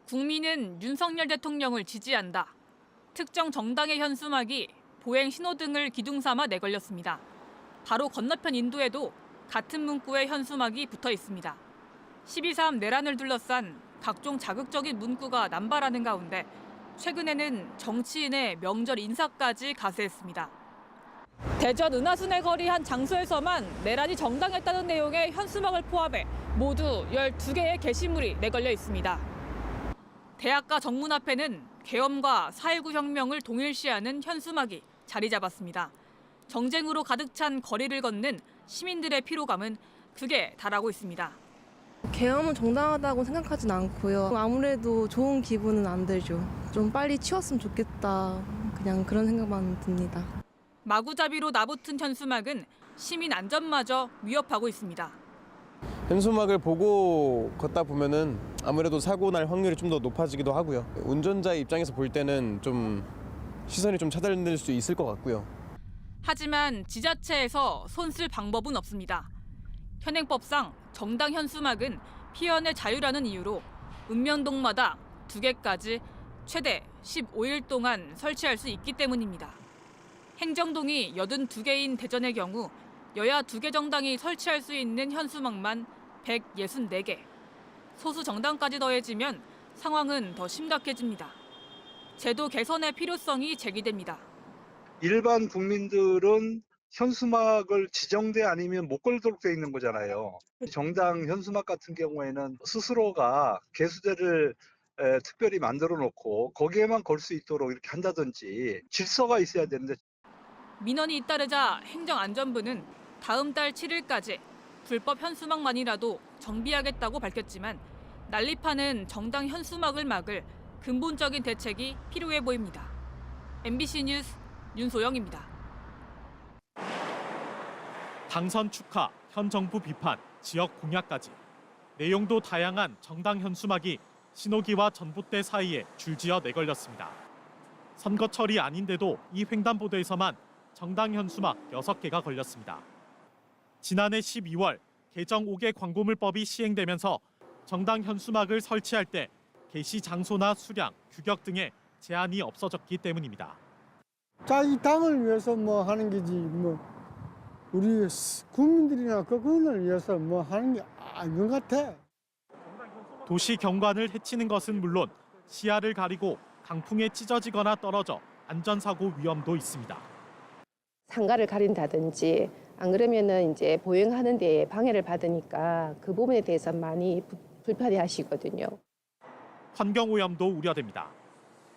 국민은 윤석열 대통령을 지지한다. 특정 정당의 현수막이 보행 신호등을 기둥 삼아 내걸렸습니다. 바로 건너편 인도에도 같은 문구의 현수막이 붙어 있습니다. 12.3 내란을 둘러싼 각종 자극적인 문구가 남발하는 가운데 최근에는 정치인의 명절 인사까지 가세했습니다. 대전 은하순의 거리 한 장소에서만 내란이 정당했다는 내용의 현수막을 포함해 모두 12개의 게시물이 내걸려 있습니다. 대학가 정문 앞에는 계엄과 4.19 혁명을 동일시하는 현수막이 자리 잡았습니다. 정쟁으로 가득 찬 거리를 걷는 시민들의 피로감은 극에 달하고 있습니다. 계엄은 정당하다고 생각하진 않고요. 아무래도 좋은 기분은 안 들죠. 좀 빨리 치웠으면 좋겠다. 그냥 그런 생각만 듭니다. 마구잡이로 나붙은 현수막은 시민 안전마저 위협하고 있습니다. 현수막을 보고 걷다 보면은 아무래도 사고 날 확률이 좀 더 높아지기도 하고요. 운전자의 입장에서 볼 때는 좀 시선이 좀 차단될 수 있을 것 같고요. 하지만 지자체에서 손쓸 방법은 없습니다. 현행법상 정당 현수막은 피언의 자유라는 이유로 읍면동마다 2개까지 최대 15일 동안 설치할 수 있기 때문입니다. 행정동이 82개인 대전의 경우 여야 2개 정당이 설치할 수 있는 현수막만 164개. 소수 정당까지 더해지면 상황은 더 심각해집니다. 제도 개선의 필요성이 제기됩니다. 일반 국민들은 현수막을 지정돼 아니면 못 걸도록 돼 있는 거잖아요. 정당 현수막 같은 경우에는 스스로가 개수대를 특별히 만들어 놓고 거기에만 걸 수 있도록 이렇게 한다든지 질서가 있어야 되는데. 민원이 잇따르자 행정안전부는 다음 달 7일까지 불법 현수막만이라도 정비하겠다고 밝혔지만 난립하는 정당 현수막을 막을 근본적인 대책이 필요해 보입니다. MBC 뉴스 윤소영입니다. 당선 축하, 현 정부 비판, 지역 공약까지. 내용도 다양한 정당 현수막이 신호기와 전봇대 사이에 줄지어 내걸렸습니다. 선거철이 아닌데도 이 횡단보도에서만 정당 현수막 6개가 걸렸습니다. 지난해 12월 개정 5개 광고물법이 시행되면서 정당 현수막을 설치할 때 게시 장소나 수량, 규격 등의 제한이 없어졌기 때문입니다. 자기 당을 위해서 뭐 하는 게지 뭐 우리 국민들이나 그분을 위해서 뭐 하는 게 아닌 것 같아. 도시 경관을 해치는 것은 물론 시야를 가리고 강풍에 찢어지거나 떨어져 안전사고 위험도 있습니다. 상가를 가린다든지 안 그러면은 이제 보행하는 데 방해를 받으니까 그 부분에 대해서 많이 불편해하시거든요. 환경 오염도 우려됩니다.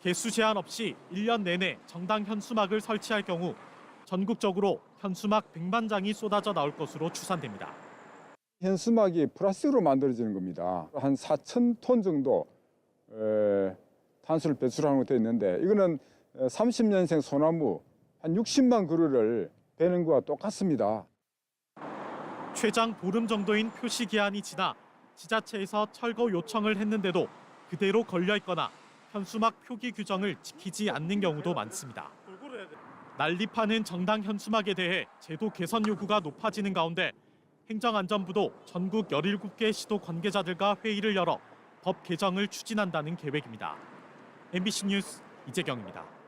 개수 제한 없이 1년 내내 정당 현수막을 설치할 경우 전국적으로 현수막 100만 장이 쏟아져 나올 것으로 추산됩니다. 현수막이 플라스틱으로 만들어지는 겁니다. 한 4,000톤 정도 탄소를 배출하는 것도 있는데 이거는 30년생 소나무 한 60만 그루를 베는 것과 똑같습니다. 최장 보름 정도인 표시 기한이 지나 지자체에서 철거 요청을 했는데도 그대로 걸려 있거나 현수막 표기 규정을 지키지 않는 경우도 많습니다. 난립하는 정당 현수막에 대해 제도 개선 요구가 높아지는 가운데 행정안전부도 전국 17개 시도 관계자들과 회의를 열어 법 개정을 추진한다는 계획입니다. MBC 뉴스 이재경입니다.